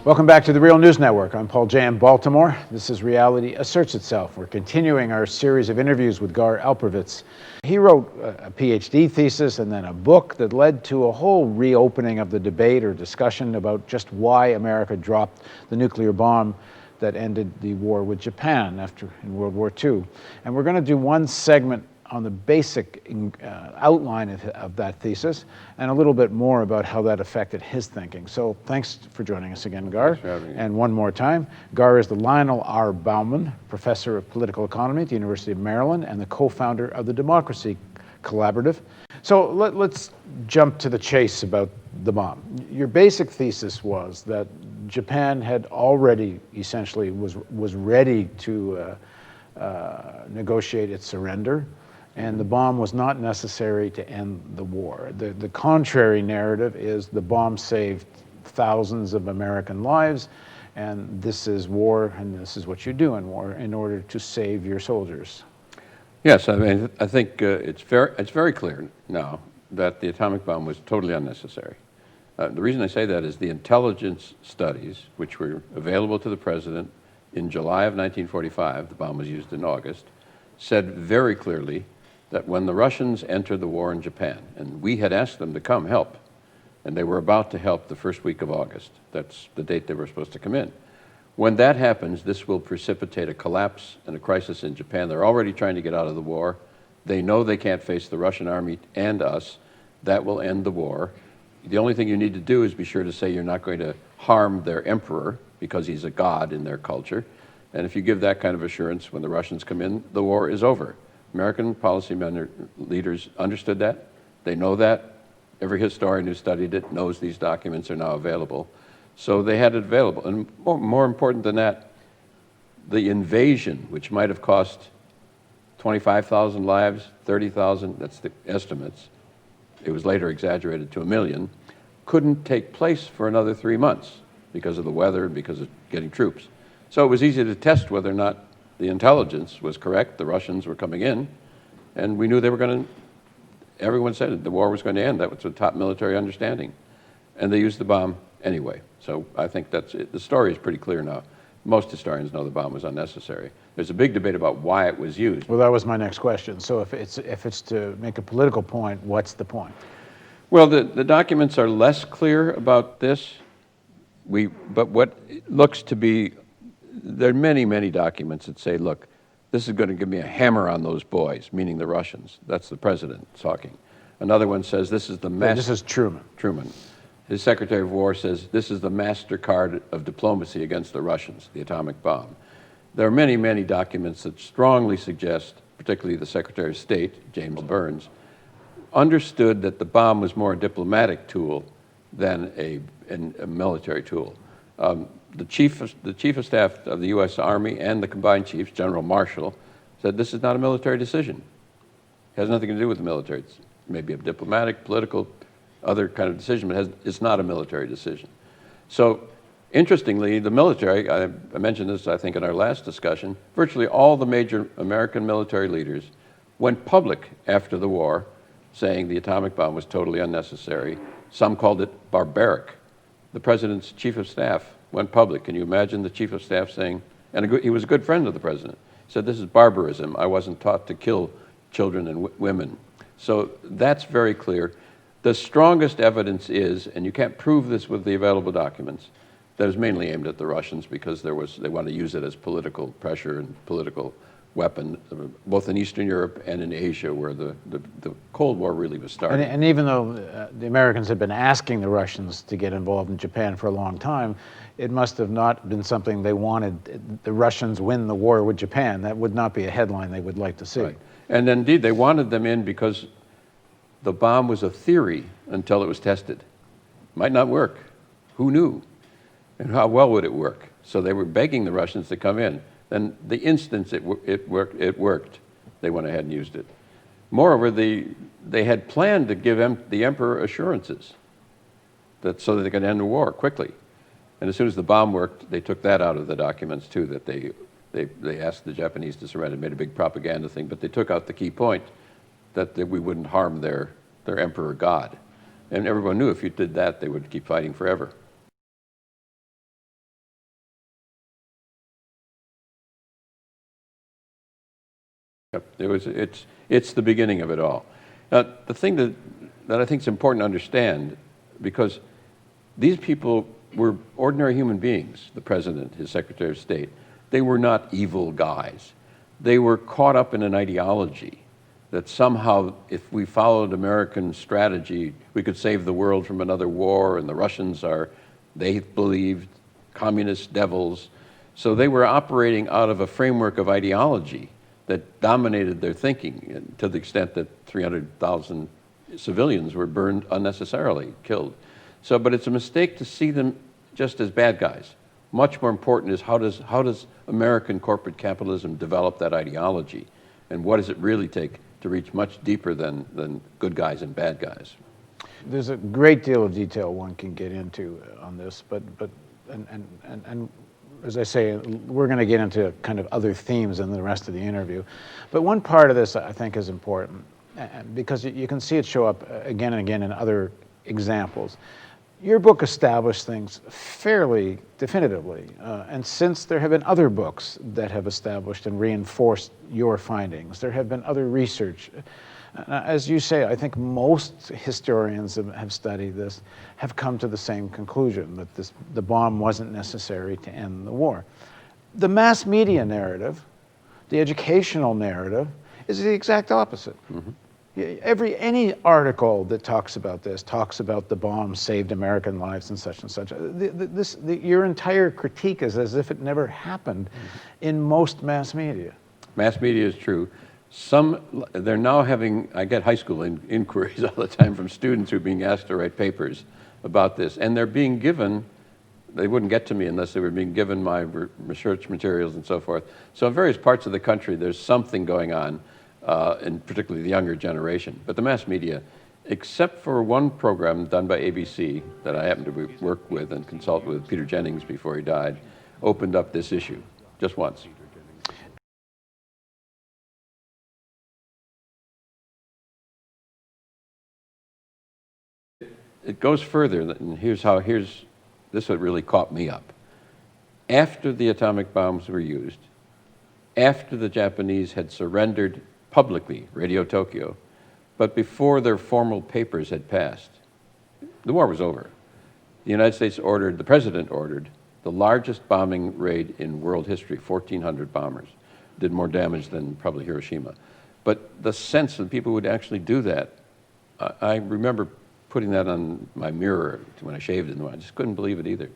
Welcome back to the Real News Network. I'm Paul J. in Baltimore. This is Reality Asserts Itself. We're continuing our series of interviews with Gar Atomic. He wrote a PhD thesis and then a book that led to a whole reopening of the debate or discussion about just why America dropped the nuclear bomb that ended the war with Japan in World War II. And we're going to do one segment on the basic outline of that thesis and a little bit more about how that affected his thinking. So thanks for joining us again, Gar. Thanks for having me. And one more time, Gar is the Lionel R. Bauman Professor of Political Economy at the University of Maryland and the co-founder of the Democracy Collaborative. So let's jump to the chase about the bomb. Your basic thesis was that Japan had already essentially was ready to negotiate its surrender, and the bomb was not necessary to end the war. The contrary narrative is the bomb saved thousands of American lives, and this is war, and this is what you do in war in order to save your soldiers. Yes, I mean, I think it's very clear now that the atomic bomb was totally unnecessary. The reason I say that is the intelligence studies, which were available to the president in July of 1945, the bomb was used in August, said very clearly that when the Russians entered the war in Japan, and we had asked them to come help, and they were about to help the first week of August, that's the date they were supposed to come in. When that happens, this will precipitate a collapse and a crisis in Japan. They're already trying to get out of the war. They know they can't face the Russian army and us. That will end the war. The only thing you need to do is be sure to say you're not going to harm their emperor because he's a god in their culture. And if you give that kind of assurance when the Russians come in, the war is over. American policy leaders understood that. They know that. Every historian who studied it knows these documents are now available. So they had it available. And more important than that, the invasion, which might have cost 25,000 lives, 30,000, that's the estimates, it was later exaggerated to 1 million, couldn't take place for another 3 months because of the weather and because of getting troops. So it was easy to test whether or not the intelligence was correct. The Russians were coming in, and we knew they were going to, everyone said it, the war was going to end. That was the top military understanding. And they used the bomb anyway. So I think that's it. The story is pretty clear now. Most historians know the bomb was unnecessary. There's a big debate about why it was used. Well, that was my next question. So if it's to make a political point, what's the point? Well, the documents are less clear about this. But what looks to be, there are many, many documents that say, look, this is going to give me a hammer on those boys, meaning the Russians. That's the president talking. Another one says, this is the master. This is Truman. Truman. His Secretary of War says, this is the MasterCard of diplomacy against the Russians, the atomic bomb. There are many, many documents that strongly suggest, particularly the Secretary of State, James Burns, understood that the bomb was more a diplomatic tool than a military tool. The chief of staff of the U.S. Army and the combined chiefs, General Marshall, said this is not a military decision. It has nothing to do with the military. It's maybe a diplomatic, political, other kind of decision, but it's not a military decision. So, interestingly, the military, I mentioned this, I think, in our last discussion, virtually all the major American military leaders went public after the war, saying the atomic bomb was totally unnecessary. Some called it barbaric. The president's chief of staff went public. Can you imagine the chief of staff saying, and he was a good friend of the president, said, this is barbarism. I wasn't taught to kill children and women. So that's very clear. The strongest evidence is, and you can't prove this with the available documents, that is mainly aimed at the Russians because they want to use it as political pressure and political weapon, both in Eastern Europe and in Asia, where the Cold War really was starting. And even though the Americans had been asking the Russians to get involved in Japan for a long time, it must have not been something they wanted. The Russians win the war with Japan. That would not be a headline they would like to see. Right. And indeed, they wanted them in because the bomb was a theory until it was tested. Might not work. Who knew? And how well would it work? So they were begging the Russians to come in. Then the instant it worked, they went ahead and used it. Moreover, they had planned to give the emperor assurances so that they could end the war quickly. And as soon as the bomb worked, they took that out of the documents too, that they asked the Japanese to surrender, made a big propaganda thing, but they took out the key point that we wouldn't harm their emperor god. And everyone knew if you did that, they would keep fighting forever. Yep. It's the beginning of it all. Now, the thing that I think is important to understand, because these people were ordinary human beings, the president, his secretary of state. They were not evil guys. They were caught up in an ideology that somehow, if we followed American strategy, we could save the world from another war, and the Russians are, they believed, communist devils. So they were operating out of a framework of ideology that dominated their thinking, to the extent that 300,000 civilians were burned unnecessarily, killed. So, but it's a mistake to see them just as bad guys. Much more important is how does American corporate capitalism develop that ideology, and what does it really take to reach much deeper than good guys and bad guys? There's a great deal of detail one can get into on this, but as I say, we're going to get into kind of other themes in the rest of the interview. But one part of this I think is important, because you can see it show up again and again in other examples. Your book established things fairly definitively, and since there have been other books that have established and reinforced your findings, there have been other research. As you say, I think most historians have studied this, have come to the same conclusion, that the bomb wasn't necessary to end the war. The mass media narrative, the educational narrative, is the exact opposite. Mm-hmm. Any article that talks about this talks about the bomb saved American lives and such and such. Your entire critique is as if it never happened in most mass media. Mass media is true. They're now having, I get high school inquiries all the time from students who are being asked to write papers about this, and they're being given, they wouldn't get to me unless they were being given my research materials and so forth. So in various parts of the country, there's something going on, and particularly the younger generation. But the mass media, except for one program done by ABC that I happened to work with and consult with Peter Jennings before he died, opened up this issue just once. It goes further, and this what really caught me up. After the atomic bombs were used, after the Japanese had surrendered publicly, Radio Tokyo, but before their formal papers had passed, the war was over. The United States ordered, the president ordered, the largest bombing raid in world history, 1,400 bombers. Did more damage than probably Hiroshima. But the sense that people would actually do that, I remember putting that on my mirror when I shaved it, and I just couldn't believe it either.